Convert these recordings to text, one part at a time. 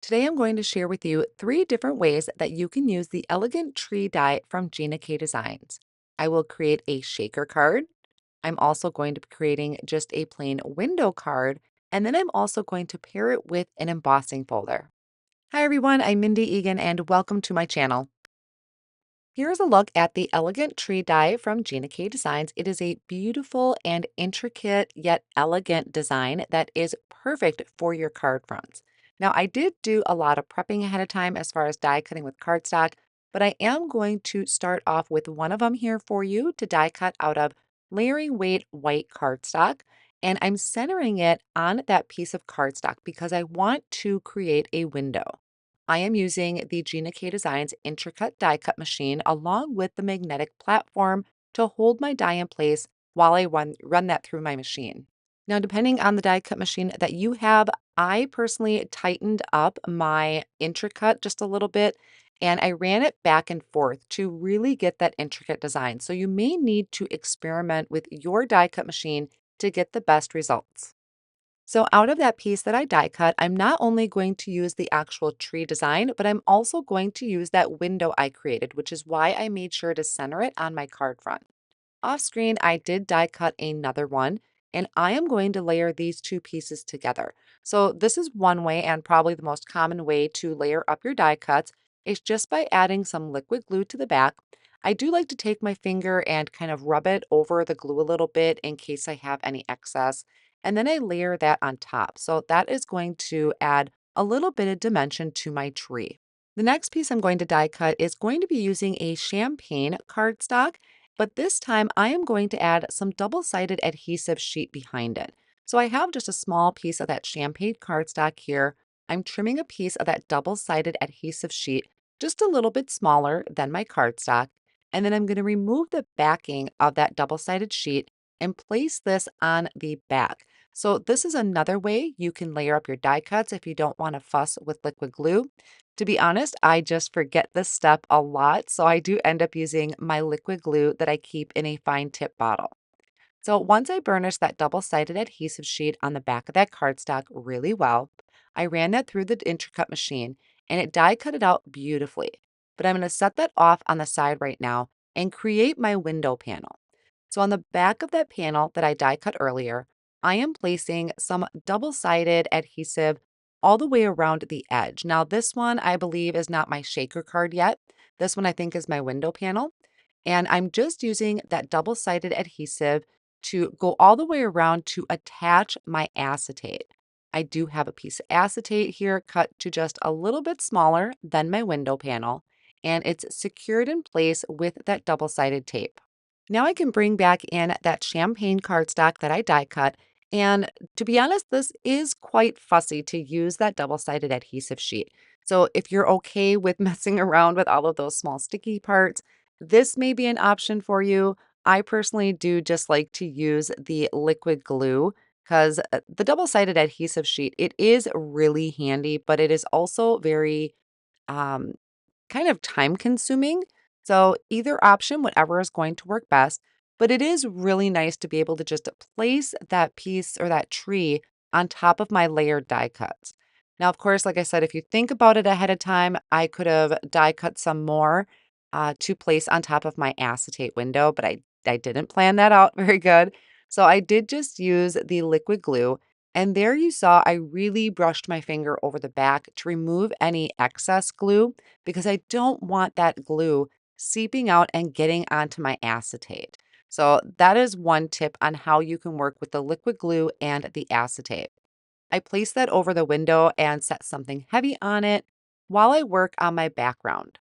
Today I'm going to share with you 3 different ways that you can use the elegant tree die from Gina K Designs. I will create a shaker card. I'm also going to be creating just a plain window card, and then I'm also going to pair it with an embossing folder. Hi everyone, I'm Mindy Eggen and welcome to my channel. Here's a look at the elegant tree die from Gina K Designs. It is a beautiful and intricate yet elegant design that is perfect for your card fronts. Now, I did do a lot of prepping ahead of time as far as die cutting with cardstock, but I am going to start off with one of them here for you to die cut out of layering weight white cardstock. And I'm centering it on that piece of cardstock because I want to create a window. I am using the Gina K Designs Intri-Cut die cut machine along with the magnetic platform to hold my die in place while I run that through my machine. Now, depending on the die cut machine that you have, I personally tightened up my Intri-Cut just a little bit and I ran it back and forth to really get that intricate design. So you may need to experiment with your die cut machine to get the best results. So out of that piece that I die cut, I'm not only going to use the actual tree design, but I'm also going to use that window I created, which is why I made sure to center it on my card front. Off screen, I did die cut another one, and I am going to layer these two pieces together. So this is one way, and probably the most common way to layer up your die cuts is just by adding some liquid glue to the back. I do like to take my finger and kind of rub it over the glue a little bit in case I have any excess. And then I layer that on top. So that is going to add a little bit of dimension to my tree. The next piece I'm going to die cut is going to be using a champagne cardstock, but this time I am going to add some double-sided adhesive sheet behind it. So I have just a small piece of that champagne cardstock here. I'm trimming a piece of that double-sided adhesive sheet just a little bit smaller than my cardstock. And then I'm going to remove the backing of that double-sided sheet and place this on the back. So this is another way you can layer up your die cuts if you don't want to fuss with liquid glue. To be honest, I just forget this step a lot, so I do end up using my liquid glue that I keep in a fine tip bottle. So once I burnished that double-sided adhesive sheet on the back of that cardstock really well, I ran that through the Intri-Cut machine and it die cut it out beautifully. But I'm going to set that off on the side right now and create my window panel. So on the back of that panel that I die cut earlier, I am placing some double-sided adhesive all the way around the edge. Now this one I believe is not my shaker card yet. This one I think is my window panel. And I'm just using that double-sided adhesive to go all the way around to attach my acetate. I do have a piece of acetate here cut to just a little bit smaller than my window panel, and it's secured in place with that double-sided tape. Now I can bring back in that champagne cardstock that I die cut, and to be honest, this is quite fussy to use that double-sided adhesive sheet. So if you're okay with messing around with all of those small sticky parts, this may be an option for you. I personally do just like to use the liquid glue because the double-sided adhesive sheet, it is really handy, but it is also very um, kind of time consuming. So either option, whatever is going to work best, but it is really nice to be able to just place that piece or that tree on top of my layered die cuts. Now, of course, like I said, if you think about it ahead of time, I could have die cut some more to place on top of my acetate window, but I didn't plan that out very good. So I did just use the liquid glue. And there you saw I really brushed my finger over the back to remove any excess glue because I don't want that glue seeping out and getting onto my acetate. So that is one tip on how you can work with the liquid glue and the acetate. I place that over the window and set something heavy on it while I work on my background.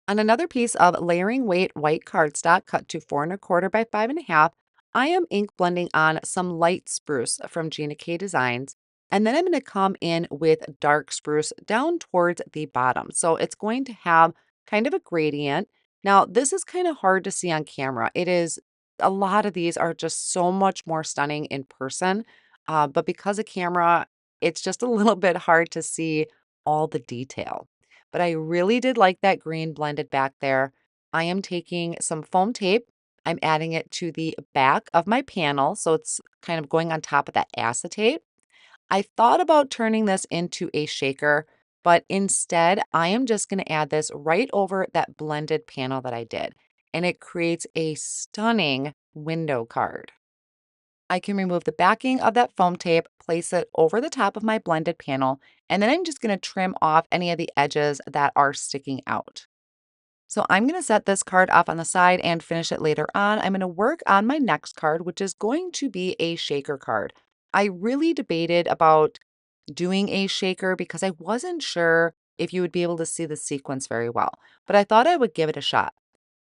On another piece of layering weight white cardstock cut to 4¼ by 5½, I am ink blending on some light spruce from Gina K Designs. And then I'm going to come in with dark spruce down towards the bottom. So it's going to have kind of a gradient. Now, this is kind of hard to see on camera. It is, a lot of these are just so much more stunning in person. But because of camera, it's just a little bit hard to see all the detail. But I really did like that green blended back there. I am taking some foam tape. I'm adding it to the back of my panel, so it's kind of going on top of that acetate. I thought about turning this into a shaker, but instead I am just going to add this right over that blended panel that I did, and it creates a stunning window card. I can remove the backing of that foam tape, place it over the top of my blended panel, and then I'm just going to trim off any of the edges that are sticking out. So I'm going to set this card off on the side and finish it later on. I'm going to work on my next card, which is going to be a shaker card. I really debated about doing a shaker because I wasn't sure if you would be able to see the sequence very well, but I thought I would give it a shot.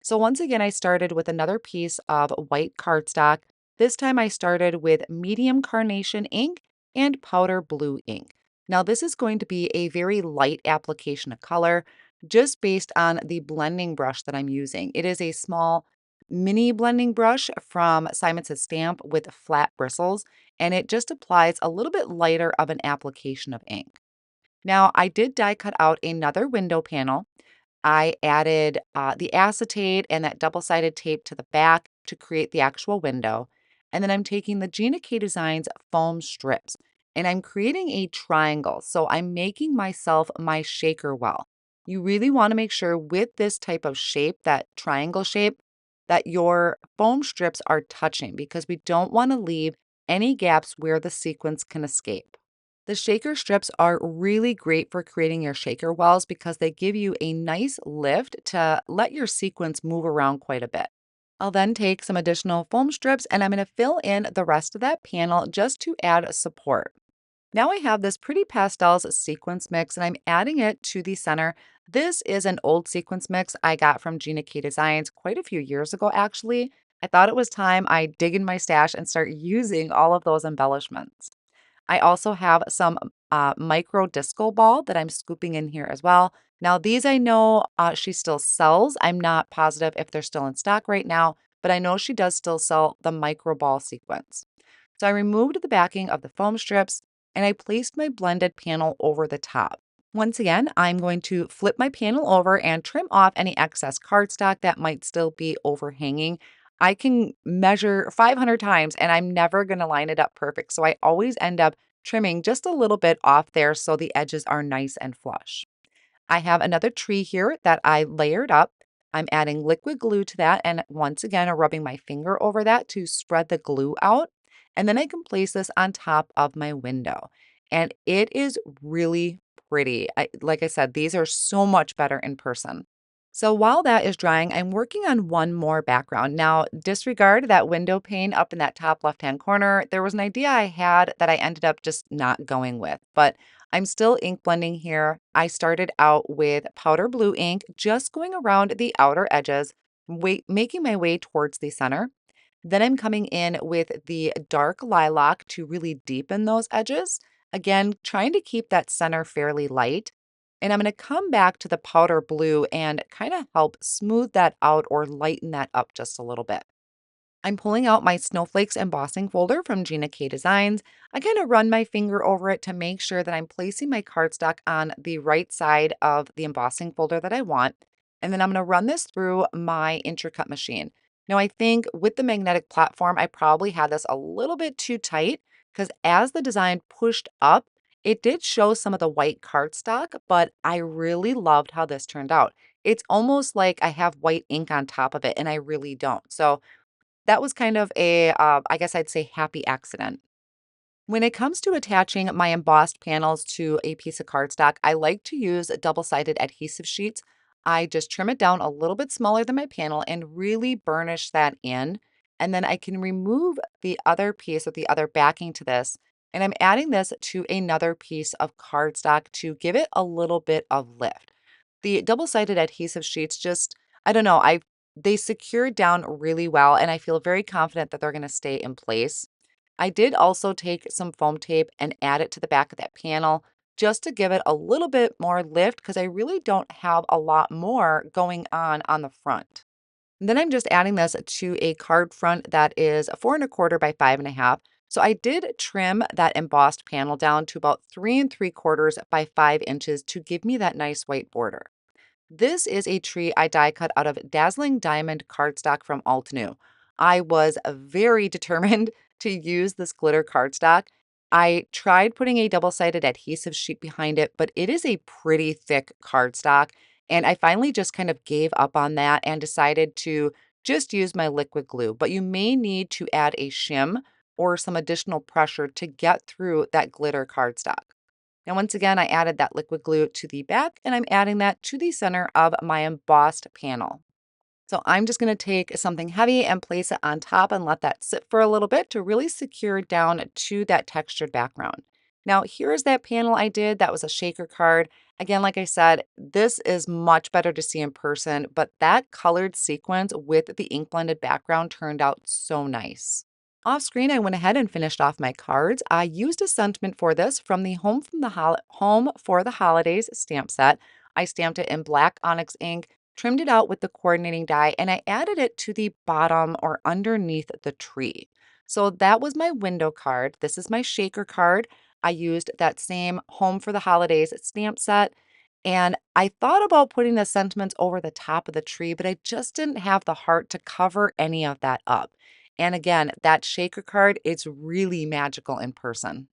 So once again, I started with another piece of white cardstock. This time I started with medium carnation ink and powder blue ink. Now this is going to be a very light application of color just based on the blending brush that I'm using. It is a small mini blending brush from Simon Says Stamp with flat bristles, and it just applies a little bit lighter of an application of ink. Now, I did die cut out another window panel. I added the acetate and that double-sided tape to the back to create the actual window. And then I'm taking the Gina K Designs foam strips and I'm creating a triangle. So I'm making myself my shaker well. You really want to make sure with this type of shape, that triangle shape, that your foam strips are touching because we don't want to leave any gaps where the sequence can escape. The shaker strips are really great for creating your shaker wells because they give you a nice lift to let your sequence move around quite a bit. I'll then take some additional foam strips and I'm going to fill in the rest of that panel just to add support. Now I have this pretty pastels sequence mix and I'm adding it to the center. This is an old sequence mix I got from Gina K Designs quite a few years ago, actually. I thought it was time I dig in my stash and start using all of those embellishments. I also have some micro disco ball that I'm scooping in here as well. Now, these I know she still sells. I'm not positive if they're still in stock right now, but I know she does still sell the micro ball sequence. So I removed the backing of the foam strips and I placed my blended panel over the top. Once again, I'm going to flip my panel over and trim off any excess cardstock that might still be overhanging. I can measure 500 times and I'm never going to line it up perfect. So I always end up trimming just a little bit off there so the edges are nice and flush. I have another tree here that I layered up. I'm adding liquid glue to that and once again, I'm rubbing my finger over that to spread the glue out. And then I can place this on top of my window. And it is really pretty. Like I said, these are so much better in person. So while that is drying, I'm working on one more background. Now, disregard that window pane up in that top left-hand corner. There was an idea I had that I ended up just not going with, but I'm still ink blending here. I started out with powder blue ink, just going around the outer edges, making my way towards the center. Then I'm coming in with the dark lilac to really deepen those edges. Again, trying to keep that center fairly light. And I'm going to come back to the powder blue and kind of help smooth that out or lighten that up just a little bit. I'm pulling out my Snowflakes embossing folder from Gina K Designs. I kind of run my finger over it to make sure that I'm placing my cardstock on the right side of the embossing folder that I want. And then I'm going to run this through my Intri-Cut machine. Now, I think with the magnetic platform, I probably had this a little bit too tight because as the design pushed up, it did show some of the white cardstock, but I really loved how this turned out. It's almost like I have white ink on top of it, and I really don't. So that was kind of a, I guess I'd say happy accident. When it comes to attaching my embossed panels to a piece of cardstock, I like to use double-sided adhesive sheets. I just trim it down a little bit smaller than my panel and really burnish that in. And then I can remove the other piece of the other backing to this. And I'm adding this to another piece of cardstock to give it a little bit of lift. The double-sided adhesive sheets just, I don't know, they secured down really well and I feel very confident that they're going to stay in place. I did also take some foam tape and add it to the back of that panel just to give it a little bit more lift because I really don't have a lot more going on the front. And then I'm just adding this to a card front that is 4¼ by 5½. So I did trim that embossed panel down to about 3¾ by 5 inches to give me that nice white border. This is a tree I die cut out of Dazzling Diamond cardstock from Alt New. I was very determined to use this glitter cardstock. I tried putting a double-sided adhesive sheet behind it, but it is a pretty thick cardstock, and I finally just kind of gave up on that and decided to just use my liquid glue. But you may need to add a shim or some additional pressure to get through that glitter cardstock. Now, once again, I added that liquid glue to the back, and I'm adding that to the center of my embossed panel. So I'm just going to take something heavy and place it on top and let that sit for a little bit to really secure it down to that textured background. Now, here's that panel I did. That was a shaker card. Again, like I said, this is much better to see in person, but that colored sequence with the ink blended background turned out so nice. Off screen, I went ahead and finished off my cards. I used a sentiment for this from the Home for the Holidays stamp set. I stamped it in black onyx ink, trimmed it out with the coordinating die, and I added it to the bottom or underneath the tree. So that was my window card. This is my shaker card. I used that same Home for the Holidays stamp set. And I thought about putting the sentiments over the top of the tree, but I just didn't have the heart to cover any of that up. And again, that shaker card, it's really magical in person.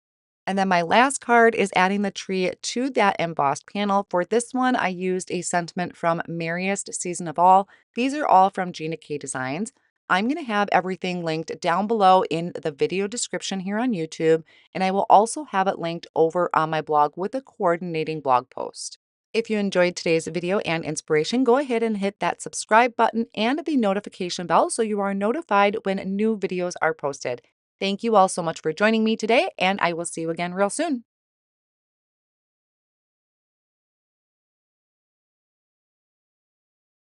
And then my last card is adding the tree to that embossed panel. For this one, I used a sentiment from Merriest Season of All. These are all from Gina K Designs. I'm going to have everything linked down below in the video description here on YouTube, and I will also have it linked over on my blog with a coordinating blog post. If you enjoyed today's video and inspiration, go ahead and hit that subscribe button and the notification bell so you are notified when new videos are posted. Thank you all so much for joining me today, and I will see you again real soon.